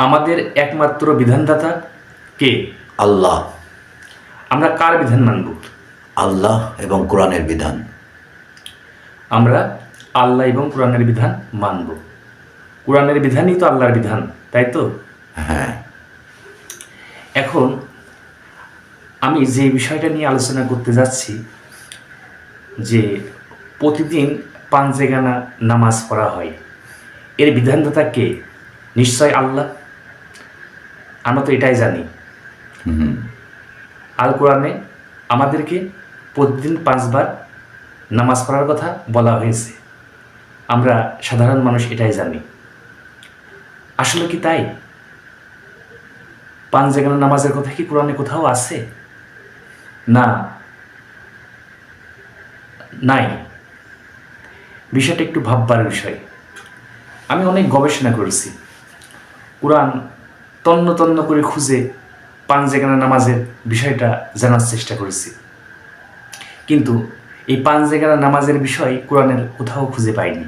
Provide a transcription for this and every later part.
আমাদের একমাত্র বিধানদাতা কে? আল্লাহ। আমরা কার বিধান মানব? আল্লাহ এবং কোরআনের বিধান। আমরা আল্লাহ এবং কোরআনের বিধান মানব। কোরআনের বিধানই তো আল্লাহর বিধান, তাই তো? হ্যাঁ। এখন আমি যে বিষয়টা নিয়ে আলোচনা করতে যাচ্ছি, যে প্রতিদিন পাঞ্জেগানা নামাজ পড়া হয়, এর বিধানদাতা কে? নিশ্চয় আল্লাহ। আমরা তো এটাই জানি। আল কোরআনে আমাদেরকে প্রতিদিন 5 বার নামাজ পড়ার কথা বলা হয়েছে। আমরা সাধারণ মানুষ এটাই জানি। আসলে কি তাই? পাঞ্জেগানা নামাজের কথা কি কোরআনে কোথাও আছে? না, নাই। বিষয়টা একটু ভাববার বিষয়। আমি অনেক গবেষণা করেছি, কোরআন তন্ন তন্ন করে খুঁজে পাঞ্জেগানা নামাজের বিষয়টা জানার চেষ্টা করেছি, কিন্তু এই পাঞ্জেগানা নামাজের বিষয় কোরআনের কোথাও খুঁজে পাইনি।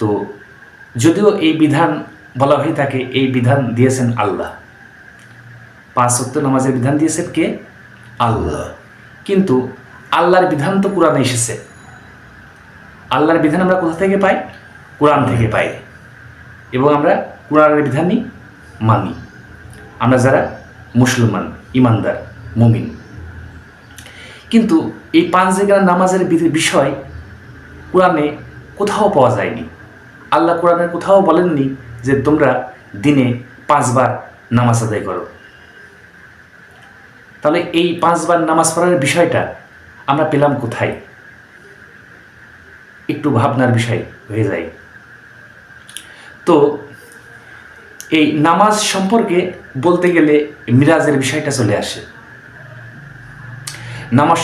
তো যদিও এই বিধান বলা হয়ে থাকে, এই বিধান দিয়েছেন আল্লাহ। 5 ওয়াক্ত নামাজের বিধান দিয়েছেন কে? আল্লাহ। কিন্তু আল্লাহর বিধান তো কোরআনে এসেছে। আল্লাহর বিধান আমরা কোথা থেকে পাই? কোরআন থেকে পাই, এবং আমরা কোরআনের বিধানই মানি, আমরা যারা মুসলমান, ইমানদার, মুমিন। কিন্তু এই পাঞ্জেগানা নামাজের বিষয় কোরআনে কোথাও পাওয়া যায়নি। আল্লাহ কোরআনে কোথাও বলেননি যে তোমরা দিনে 5 বার নামাজ আদায় করো। তাহলে এই 5 বার নামাজ পড়ার বিষয়টা আমরা পেলাম কোথায়? একটু ভাবনার বিষয় হয়ে যায়। তো এই নামাজ সম্পর্কে বলতে গেলে মিরাজের বিষয়টা চলে আসে। নামাজ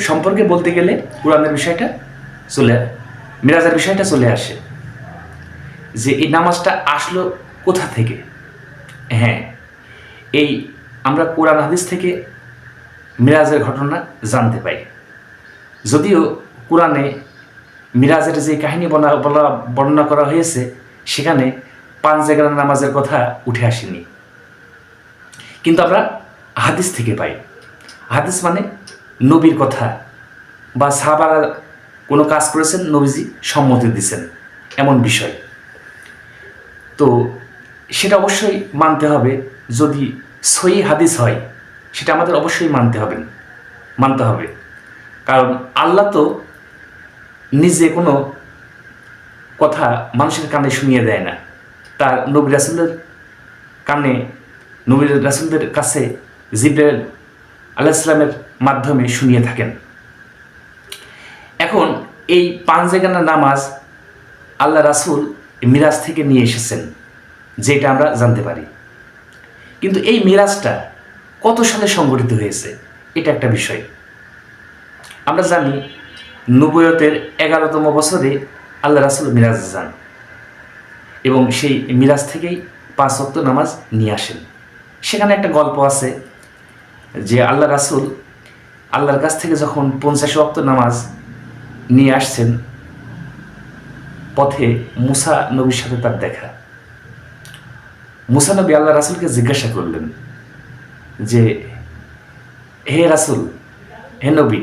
সম্পর্কে বলতে গেলে কোরআনের বিষয়টা মিরাজের বিষয়টা চলে আসে, যে এই নামাজটা আসলো কোথা থেকে। হ্যাঁ, এই আমরা কোরআন হাদিস থেকে মিরাজের ঘটনা জানতে পাই। যদিও কোরআনে মিরাজের যে কাহিনী বর্ণনা করা হয়েছে, সেখানে পাঞ্জেগানা নামাজের কথা উঠে আসেনি, কিন্তু আমরা হাদিস থেকে পাই। হাদিস মানে নবীর কথা, বা সাহাবারা কোনো কাজ করেছেন, নবীজি সম্মতি দিয়েছেন, এমন বিষয়। তো সেটা অবশ্যই মানতে হবে। যদি সহি হাদিস হয়, সেটা আমাদের অবশ্যই মানতে হবে। কারণ আল্লাহ তো নিজে কোনো কথা মানুষের কানে শুনিয়ে দেয় না, তার নবী রাসূলের কানে, নবী রাসূলদের কাছে জিবরাইল আলাইহিস সালামের মাধ্যমে শুনিয়ে থাকেন। এখন এই পাঞ্জেগানা নামাজ আল্লাহ রাসূল মিরাজ থেকে নিয়ে এসেছেন, যেটা আমরা জানতে পারি। কিন্তু এই মিরাজটা কত সালে সংঘটিত হয়েছে, এটা একটা বিষয়। আমরা জানি নবুয়তের 11তম বছরে আল্লাহ রাসূল মিরাজে যান, এবং সেই মিরাজ থেকেই 5 ওয়াক্ত নামাজ নিয়ে আসেন। সেখানে একটা গল্প আছে যে আল্লাহ রাসূল আল্লাহর কাছ থেকে যখন 50 ওয়াক্ত নামাজ নিয়ে আসছেন, পথে মুসা নবীর সাথে তার দেখা। মুসা নবী আল্লাহ রাসূলকে জিজ্ঞাসা করলেন যে, হে রাসূল, হে নবী,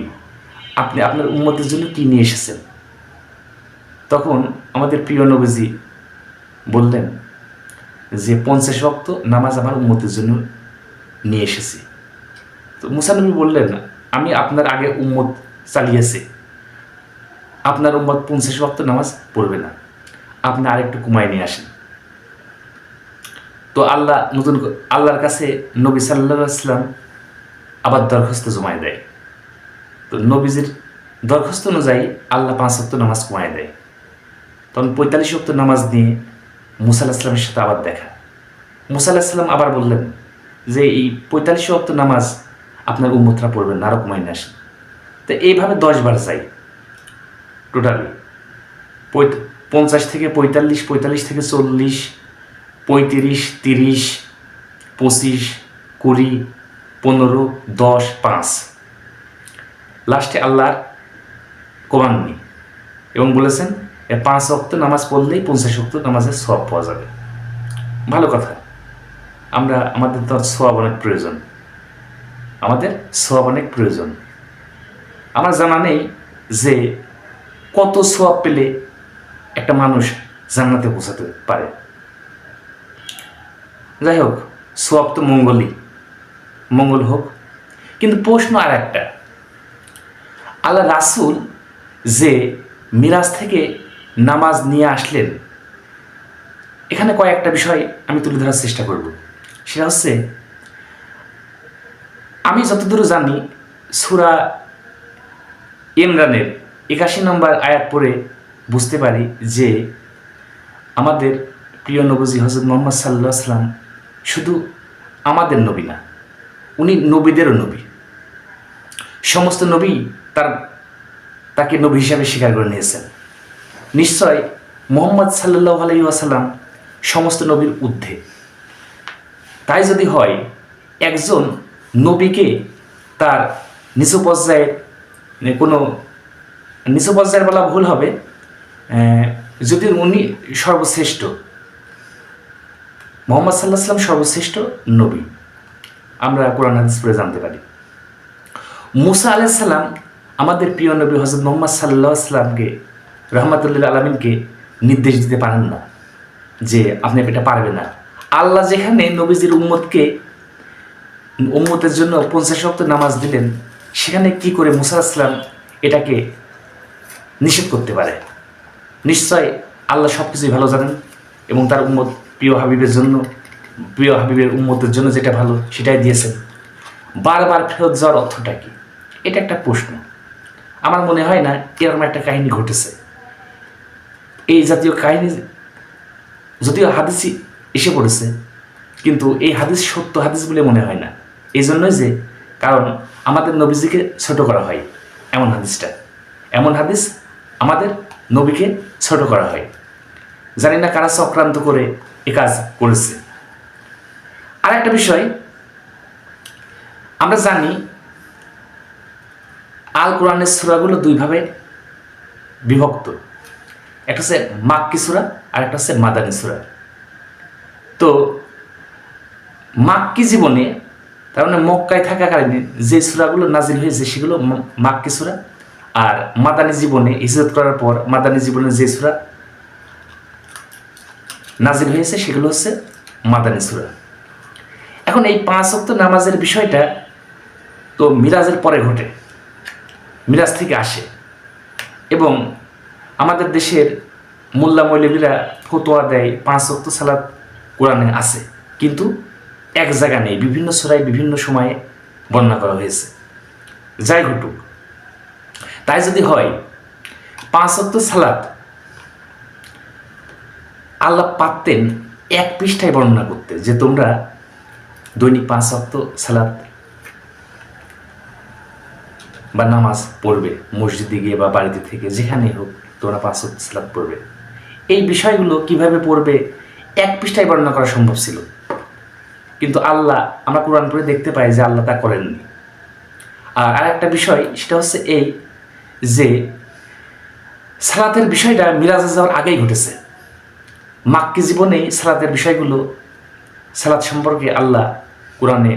আপনি আপনার উম্মতের জন্য কি নিয়ে এসেছেন? তখন আমাদের প্রিয় নবীজি বললেন যে 50 ওয়াক্ত নামাজ আমার উম্মতের জন্য নিয়ে এসেছি। তো মুসা নবী বললেন, আমি আপনার আগে উম্মত চালিয়েছি, আপনার উম্মত 50 ওয়াক্ত নামাজ পড়বে না, আপনি আরেকটু কমায় নিয়ে আসেন। তো আল্লাহর কাছে নবী সাল্লাল্লাহু আলাইহি ওয়াসাল্লাম আবার দরখাস্ত জমায় দেয়। তো নবীজির দরখাস্ত অনুযায়ী আল্লাহ 5 ওয়াক্ত নামাজ কমায় দেয়। তখন 45 ওয়াক্ত নামাজ নিয়ে মুসা আলাইহিস সালামের সাথে আবার দেখা। মুসা আলাইহিস সালাম আবার বললেন যে এই 45 ওয়াক্ত নামাজ আপনার উম্মতরা পড়বেন না, আরও কমায় নিয়ে আসেন। তো এইভাবে 10 বার যাই টোটালি। 50 থেকে 45, 45 থেকে 40, 35, 30, 25, 20, 15, 10, 5, লাস্টে আল্লাহর কমাননি এবং বলেছেন 5 ওয়াক্ত নামাজ পড়লেই 50 ওয়াক্ত নামাজের সওয়াব পাওয়া যাবে। ভালো কথা, আমাদের তো সোয়াব অনেক প্রয়োজন, আমাদের সোয়াব অনেক প্রয়োজন। আমার জানা নেই যে কত সোয়াব পেলে একটা মানুষ জান্নাতে পৌঁছাতে পারে। যাই হোক, সোয়াব তো মঙ্গল হোক। কিন্তু প্রশ্ন আর একটা, আল্লাহ রাসূল যে মিরাজ থেকে নামাজ নিয়ে আসলেন, এখানে কয়েকটা বিষয় আমি তুলে ধরার চেষ্টা করব। সেটা হচ্ছে, আমি যতদূর জানি সূরা ইমরানের 81 নম্বর আয়াত পড়ে বুঝতে পারি যে আমাদের প্রিয় নবী হযরত মুহাম্মদ সাল্লাল্লাহু আলাইহি ওয়াসাল্লাম শুধু আমাদের নবী না, উনি নবীদেরও নবী। সমস্ত নবী তাকে নবী হিসাবে স্বীকার করে নিয়েছেন। নিশ্চয় মুহাম্মদ সাল্লাল্লাহু আলাইহি ওয়াসাল্লাম সমস্ত নবীর ঊর্ধ্বে। তাই যদি হয়, একজন নবীকে তার নিচু পর্যায়ের নিচু পর্যায়ের বলা ভুল হবে, যদি উনি সর্বশ্রেষ্ঠ, মুহাম্মদ সাল্লাল্লাহু আলাইহি ওয়াসাল্লাম সর্বশ্রেষ্ঠ নবী, আমরা কোরআন হাদিস পড়ে জানতে পারি। মুসা আলাইহিস সালাম আমাদের প্রিয় নবী হযরত মুহাম্মদ সাল্লাল্লাহু আলাইহি ওয়াসাল্লামকে, রাহমাতুল্লিল আলামিনকে নির্দেশ দিতে পারেন না যে আপনি এটা পারবেন না। আল্লাহ যেখানে নবীজির উম্মতের জন্য 50 ওয়াক্ত নামাজ দিলেন, সেখানে কি করে মুসা আলাইহিস সালাম এটাকে নিষেধ করতে পারে? নিশ্চয় আল্লাহ সব কিছুই ভালো জানেন এবং তার প্রিয় হাবিবের উম্মতের জন্য যেটা ভালো সেটাই দিয়েছেন। বারবার ফেরত যাওয়ার অর্থটা কি? এটা একটা প্রশ্ন। আমার মনে হয় না এরকম একটা কাহিনী ঘটেছে। এই জাতীয় কাহিনী যদিও হাদিসই এসে পড়েছে, কিন্তু এই হাদিস সত্য হাদিস বলে মনে হয় না। এই জন্যই যে কারণ আমাদের নবীজিকে ছোট করা হয়, এমন হাদিস আমাদের নবীকে ছোট করা হয়। জানি না কারা চক্রান্ত করে এ কাজ করেছে। আর একটা বিষয় আমরা জানি, আল কোরআনের সূরাগুলো দুইভাবে বিভক্ত, একটা হচ্ছে মাক্কি সূরা আর একটা হচ্ছে মাদানী সূরা। তো মাক্কি জীবনে, তার মানে মক্কায় থাকাকালীন যে সূরাগুলো নাজিল হয়েছে সেগুলো মাক্কি সূরা, আর মাদানী জীবনে হিজরত করার পর মাদানী জীবনে যে সূরা নাজিল হয়েছে সেগুলো হচ্ছে মাদানী সূরা। এখন এই 5 ওয়াক্ত নামাজের বিষয়টা তো মিরাজের পরে ঘটে, মিরাজ থেকে আসে, এবং আমাদের দেশের মোল্লা মৌলবীরা ফতোয়া দেয় 5 ওয়াক্ত সালাত কোরআনে আছে, কিন্তু এক জায়গা নেই, বিভিন্ন সূরায় বিভিন্ন সময়ে বর্ণনা করা হয়েছে। যাই ঘটুক, তাই যদি হয় 5 ওয়াক্ত সালাত আল্লাহ পারতেন এক পৃষ্ঠায় বর্ণনা করতে, যে তোমরা দৈনিক 5 ওয়াক্ত সালাত বা নামাজ পড়বে, মসজিদে গিয়ে বা বাড়িতে থেকে যেখানে হোক তোমরা 5 ওয়াক্ত সালাত পড়বে। এই বিষয়গুলো কিভাবে পড়বে এক পৃষ্ঠায় বর্ণনা করা সম্ভব ছিল, কিন্তু আল্লাহ, আমরা কোরআন পড়ে দেখতে পাই যে আল্লাহ তা করেননি। আর একটা বিষয়, সেটা হচ্ছে এই যে সালাতের বিষয়টা মিরাজে যাওয়ার আগেই ঘটেছে। মাক্কি জীবনে সালাতের বিষয়গুলো, সালাত সম্পর্কে আল্লাহ কোরআনে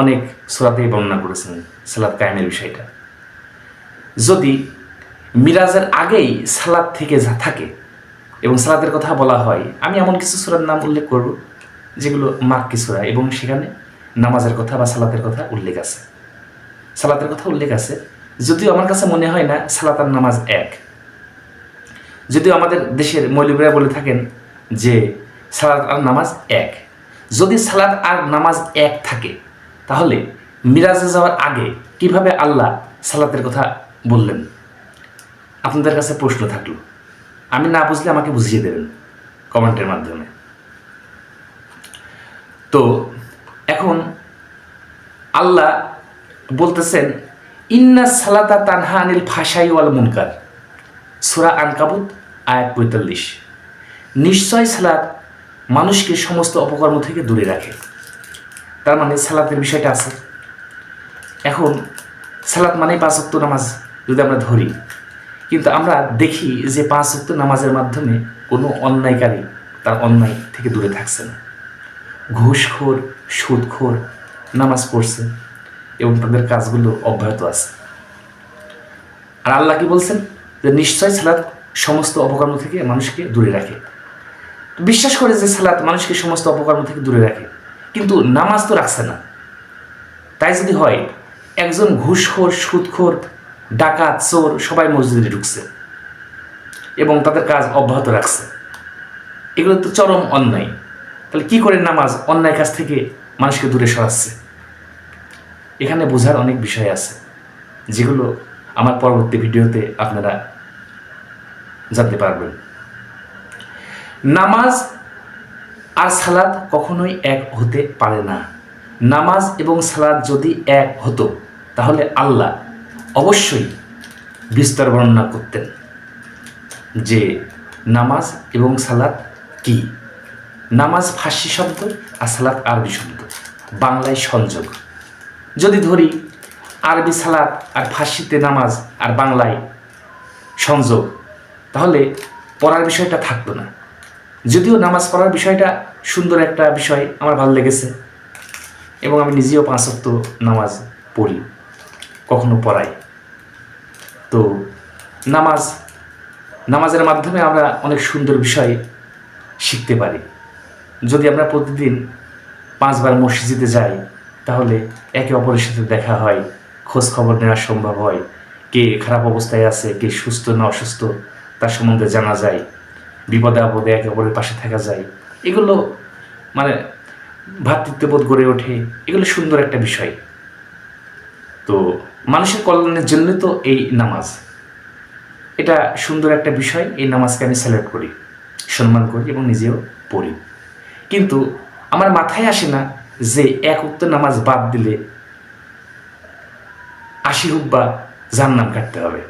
অনেক সূরাতেই বর্ণনা করেছেন সালাত কায়েমের বিষয়টা। যদি মিরাজের আগেই সালাত থেকে থাকে এবং সালাতের কথা বলা হয়, আমি এমন কিছু সূরার নাম উল্লেখ করব যেগুলো মাক্কি সূরা এবং সেখানে নামাজের কথা বা সালাতের কথা উল্লেখ আছে, সালাতের কথা উল্লেখ আছে। যদিও আমার কাছে মনে হয় না সালাত আর নামাজ এক, যদিও আমাদের দেশের মৌলবীরা বলে থাকেন যে সালাত আর নামাজ এক। যদি সালাত আর নামাজ এক থাকে, তাহলে মিরাজে যাওয়ার আগে কিভাবে আল্লাহ সালাতের কথা বললেন? আপনাদের কাছে প্রশ্ন থাকলো, আমি না বুঝলে আমাকে বুঝিয়ে দেবেন কমেন্টের মাধ্যমে। তো এখন আল্লাহ বলতেছেন, ইন্না সালাতা তানহা আনিল ফাহশাই ওয়াল মুনকার, সূরা আনকাবুত আয়াত 45। নিশ্চয় সালাত মানুষকে সমস্ত অপকর্ম থেকে দূরে রাখে। তার মানে সালাতের বিষয়টা আছে। এখন সালাত মানে 5 ওয়াক্ত নামাজ যদি আমরা ধরি, কিন্তু আমরা দেখি যে 5 ওয়াক্ত নামাজের মাধ্যমে কোনো অন্যায়কারী তার অন্যায় থেকে দূরে থাকছে না। ঘুষখোর, সুদখোর নামাজ পড়ছে এবং তাদের কাজগুলো অব্যাহত আছে। আর আল্লাহ কি বলছেন? যে নিশ্চয় সালাত সমস্ত অপকর্ম থেকে মানুষকে দূরে রাখে। বিশ্বাস করে যে সালাত মানুষকে সমস্ত অপকর্ম থেকে দূরে রাখে, কিন্তু নামাজ তো রাখছে না। তাই যদি হয়, একজন ঘুষখোর, সুদখোর, ডাকাত, চোর সবাই মসজিদে ঢুকছে এবং তাদের কাজ অব্যাহত রাখছে, এগুলো তো চরম অন্যায়। তাহলে কি করে নামাজ অন্যায় কাজ থেকে মানুষকে দূরে সরাচ্ছে? এখানে বোঝার অনেক বিষয় আছে, যেগুলো আমার পরবর্তী ভিডিওতে আপনারা জানতে পারবেন। নামাজ আর সালাত কখনোই এক হতে পারে না। নামাজ এবং সালাত যদি এক হতো, তাহলে আল্লাহ অবশ্যই বিস্তার বর্ণনা করতেন যে নামাজ এবং সালাত কি। নামাজ ফার্সি শব্দ আর সালাত আরবি শব্দ, বাংলায় সংযোগ। যদি ধরি আরবি সালাত আর ফার্সিতে নামাজ আর বাংলায় সংযোগ, তাহলে পড়ার বিষয়টা থাকতো না। যদিও নামাজ পড়ার বিষয়টা সুন্দর একটা বিষয়, আমার ভালো লেগেছে এবং আমি নিজেও 5 ওয়াক্ত নামাজ পড়ি, কখনো পড়াই। তো নামাজের মাধ্যমে আমরা অনেক সুন্দর বিষয় শিখতে পারি। যদি আমরা প্রতিদিন 5 বার মসজিদে যাই, তাহলে একে অপরের সাথে দেখা হয়, খোঁজ খবর নেওয়া সম্ভব হয়, কে খারাপ অবস্থায় আছে, কে সুস্থ না অসুস্থ তার সম্বন্ধে জানা যায়, বিপদে আপদে একে অপরের পাশে থাকা যায়। এগুলো মানে ভ্রাতৃত্ববোধ গড়ে ওঠে, এগুলো সুন্দর একটা বিষয়। তো মানুষের কল্যাণের জন্য তো এই নামাজ, এটা সুন্দর একটা বিষয়। এই নামাজকে আমি সেলিব্রেট করি, সম্মান করি এবং নিজেও পড়ি। কিন্তু আমার মাথায় আসে না যে এক ওয়াক্ত নামাজ বাদ দিলে 80 হুব্বা জাহান্নাম কাটতে হবে।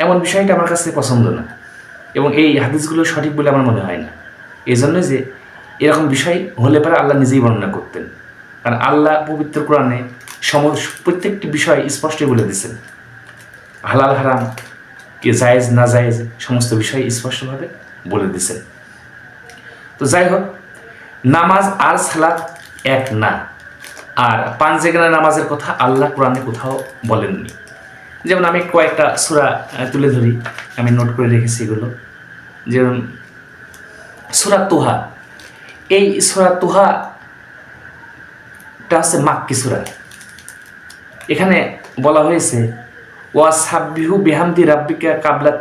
এমন বিষয়টা আমার কাছে পছন্দ না এবং এই হাদিসগুলো সঠিক বলে আমার মনে হয় না। এই জন্য যে এরকম বিষয় হলে পরে আল্লাহ নিজেই বর্ণনা করতেন, কারণ আল্লাহ পবিত্র কোরআনে প্রত্যেকটি বিষয় স্পষ্টই বলে দিয়েছেন। হালাল হারাম, কে জায়েজ না জায়েজ, সমস্ত বিষয় স্পষ্টভাবে বলে দিয়েছেন। তো যাই হোক, নামাজ আর সালাত এক না। আর 5 জায়গার নামাজের কথা আল্লাহ কোরআনে কোথাও বলেননি। যেমন আমি কয়েকটা সূরা তুলে ধরি, আমি নোট করে রেখেছি এগুলো। যেমন সূরা তোহা, এই সূরা তোহাটা হচ্ছে মাক্কি সূরা। এখানে বলা হয়েছে ওয়া সাব্বিহু বিহামদি রাব্বিকা কাবলা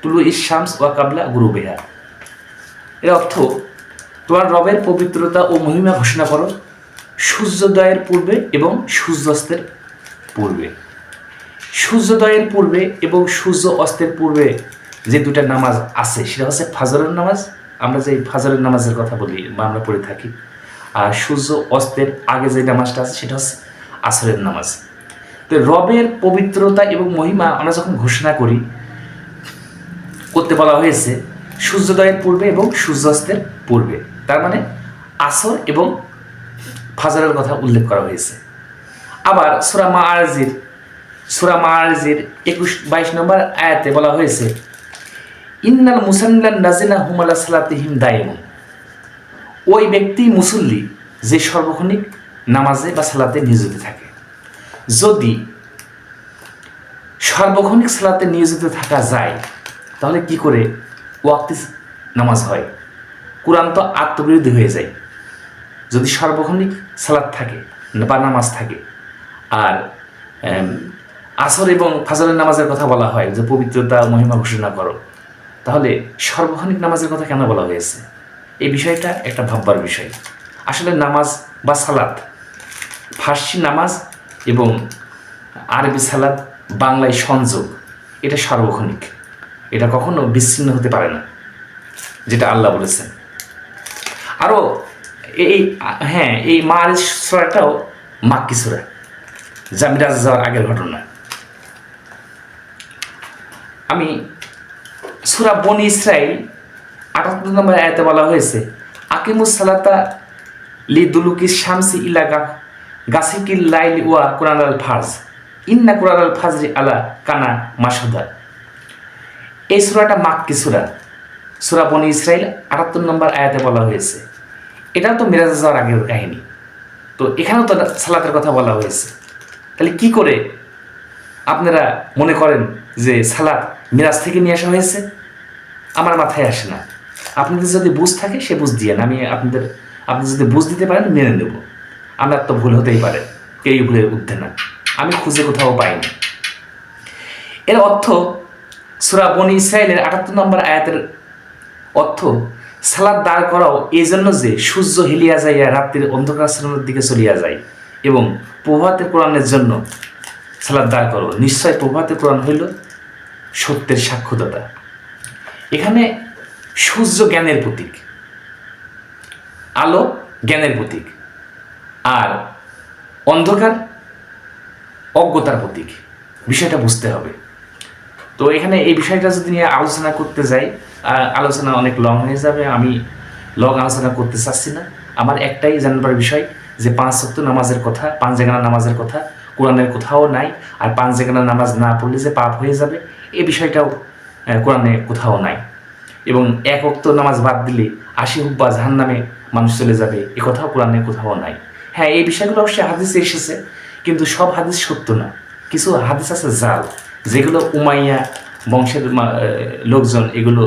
তুলু ইশ-শামস ওয়া কাবলা গুরুবিহা। এর অর্থ, তোমার রবের পবিত্রতা ও মহিমা ঘোষণা করো সূর্যোদয়ের পূর্বে এবং সূর্যাস্তের পূর্বে। সূর্যোদয়ের পূর্বে এবং সূর্য অস্তের পূর্বে যে দুটা নামাজ আছে, সেটা হচ্ছে ফাজরের নামাজ, আমরা যে ফাজরের নামাজের কথা বলি বা আমরা পড়ে থাকি। আর সূর্য অস্তের আগে যে নামাজটা আছে, সেটা হচ্ছে আসরের নামাজ। তো রবের পবিত্রতা এবং মহিমা আমরা যখন ঘোষণা করতে বলা হয়েছে সূর্যোদয়ের পূর্বে এবং সূর্যাস্তের পূর্বে, তার মানে আসর এবং ফাজরের কথা উল্লেখ করা হয়েছে। আবার সূরা মাআরিজের 22 নম্বর আয়াতে বলা হয়েছে ইন্নাল মুসাল্লিন লাযিনা হুম আলা সালাতিহিম দায়িমুন। ওই ব্যক্তি মুসল্লি যে সর্বক্ষণিক নামাজে বা সালাতে নিয়োজিত থাকে। যদি সার্বক্ষণিক সালাতে নিয়োজিত থাকা যায়, তাহলে কি করে ওয়াক্তি নামাজ হয়? কোরআন তো আত্মবিরোধী হয়ে যায়। যদি সার্বক্ষণিক সালাত থাকে বা নামাজ থাকে, আর আসর এবং ফাজরের নামাজের কথা বলা হয় যে পবিত্রতা মহিমা ঘোষণা করো, তাহলে সার্বক্ষণিক নামাজের কথা কেন বলা হয়েছে? এই বিষয়টা একটা ভাববার বিষয়। আসলে নামাজ বা সালাত, ফার্সি নামাজ এবং আরবি সালাত, বাংলায় সংযোগ, এটা সার্বক্ষণিক, এটা কখনো বিচ্ছিন্ন হতে পারে না, যেটা আল্লাহ বলেছেন। আরও এই মাআরিজ সূরাটাও মাক্কি সূরা, যা মিরাজ যাওয়ার আগের ঘটনা। আমি সূরা বনী ইসরাইল 78 নম্বর আয়াতে বলা হয়েছে আকিমুস সালাতা লিদুলুকিশ শামসি ইলা গাসিকিল লাইলি ওয়া কুরআনাল ফাজ ইন্না কুরআনাল ফাজরি আলা কানা মাসুদা। এই সূরাটা মাক্কি সূরা। সূরা বনী ইসরাইল 78 নম্বর আয়াতে বলা হয়েছে এটাও তো মিরাজে যাওয়ার আগের কাহিনী। তো এখানেও তো সালাতের কথা বলা হয়েছে। তাহলে কি করে আপনারা মনে করেন যে সালাত মিরাজ থেকে নিয়ে আসা হয়েছে? আমার মাথায় আসে না। আপনাদের যদি বুঝ থাকে সে বুঝ দিয়ে না, আপনি যদি বুঝ দিতে পারেন মেনে নেব। আমার তো ভুল হতেই পারে, কেউ ভুলের ঊর্ধ্বে না। আমি খুঁজে কোথাও পাইনি। এর অর্থ সূরা বনী ইসরাঈলের ৭৮ নম্বর আয়াতের অর্থ, সালাত দাঁড় করাও এই জন্য যে সূর্য হেলিয়া যাইয়া রাত্রির অন্ধকারাচ্ছন্নের দিকে চলিয়া যায়, এবং প্রভাতের কোরআনের জন্য সালাত দাঁড় করো। নিশ্চয় প্রভাতের কোরআন হইল সত্যের সাক্ষ্যদাতা। এখানে সূর্য জ্ঞানের প্রতীক, আলো জ্ঞানের প্রতীক, আর অন্ধকার অজ্ঞতার প্রতীক। বিষয়টা বুঝতে হবে। তো এখানে এই বিষয়টা যদি নিয়ে আলোচনা করতে যাই, আলোচনা অনেক লং হয়ে যাবে। আমি লং আলোচনা করতে চাচ্ছি না। আমার একটাই জানবার বিষয় যে 5 ওয়াক্ত নামাজের কথা, 5 জায়গানা নামাজের কথা কোরআনের কোথাও নাই। আর 5 জায়গানা নামাজ না পড়লে যে পাপ হয়ে যাবে, এই বিষয়টাও কোরআনে কোথাও নাই। এবং 1 ওয়াক্ত নামাজ বাদ দিলে 80 হুব্বা জাহান্নামে মানুষ চলে যাবে, এ কথাও কোরআনে কোথাও নাই। হ্যাঁ, এই বিষয়গুলো অবশ্যই হাদিসে এসেছে, কিন্তু সব হাদিস সত্য না। কিছু হাদিস আছে জাল, যেগুলো উমাইয়া বংশের লোকজন এগুলো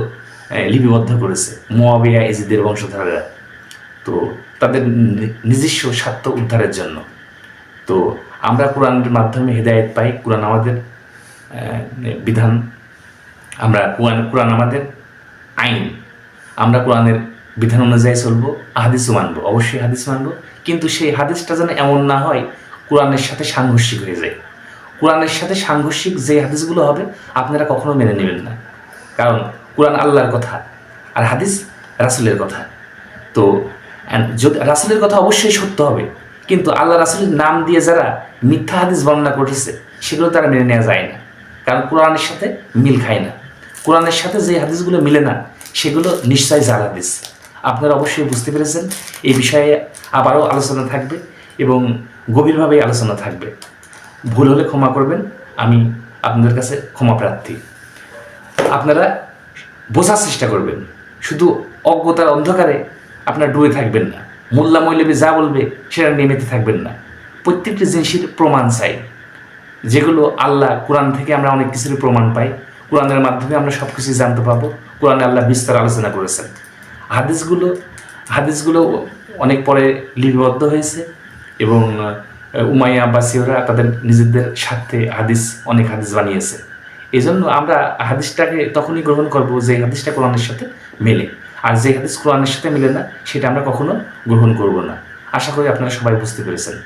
লিপিবদ্ধ করেছে, মুয়াবিয়া এজিদের বংশধরেরা, তো তাদের নিজস্ব স্বার্থ উদ্ধারের জন্য। তো আমরা কোরআনের মাধ্যমে হেদায়েত পাই। কোরআন আমাদের বিধান, আমরা কোরআন আমাদের আইন। আমরা কোরআনের বিধান অনুযায়ী চলবো, হাদিসও মানবো, অবশ্যই হাদিস মানবো। কিন্তু সেই হাদিসটা যেন এমন না হয় কোরআনের সাথে সাংঘর্ষিক হয়ে যায়। কোরআনের সাথে সাংঘর্ষিক যে হাদিসগুলো হবে আপনারা কখনো মেনে নেবেন না। কারণ কোরআন আল্লাহর কথা আর হাদিস রাসূলের কথা। তো যদি রাসূলের কথা অবশ্যই সত্য হবে, কিন্তু আল্লাহ রাসূলের নাম দিয়ে যারা মিথ্যা হাদিস বর্ণনা করেছে সেগুলো তারা মেনে নেওয়া যায় না। কারণ কোরআনের সাথে মিল খায় না। কোরআনের সাথে যে হাদিসগুলো মিলে না সেগুলো নিশ্চয় জাল হাদিস। আপনারা অবশ্যই বুঝতে পেরেছেন। এই বিষয়ে আবারও আলোচনা থাকবে এবং গভীরভাবে আলোচনা থাকবে। ভুল হলে ক্ষমা করবেন, আমি আপনাদের কাছে ক্ষমা প্রার্থী। আপনারা বোঝার চেষ্টা করবেন, শুধু অজ্ঞতার অন্ধকারে আপনারা ডুবে থাকবেন না। মোল্লা মৌলবী যা বলবে সেটা নেমেতে থাকবেন না। প্রত্যেকটি জিনিসের প্রমাণ চাই, যেগুলো আল্লাহ কোরআন থেকে আমরা অনেক কিছুর প্রমাণ পাই। কোরআনের মাধ্যমে আমরা সব কিছুই জানতে পাবো। কোরআনে আল্লাহ বিস্তার আলোচনা করেছেন। হাদিসগুলো অনেক পরে লিপিবদ্ধ হয়েছে এবং উমাইয়া আব্বাসীয়রা তাদের নিজেদের স্বার্থে অনেক হাদিস বানিয়েছে। এই জন্য আমরা হাদিসটাকে তখনই গ্রহণ করব যে হাদিসটা কোরআনের সাথে মেলে, আর যে হাদিস কোরআনের সাথে মেলে না সেটা আমরা কখনো গ্রহণ করব না। আশা করি আপনারা সবাই বুঝতে পেরেছেন।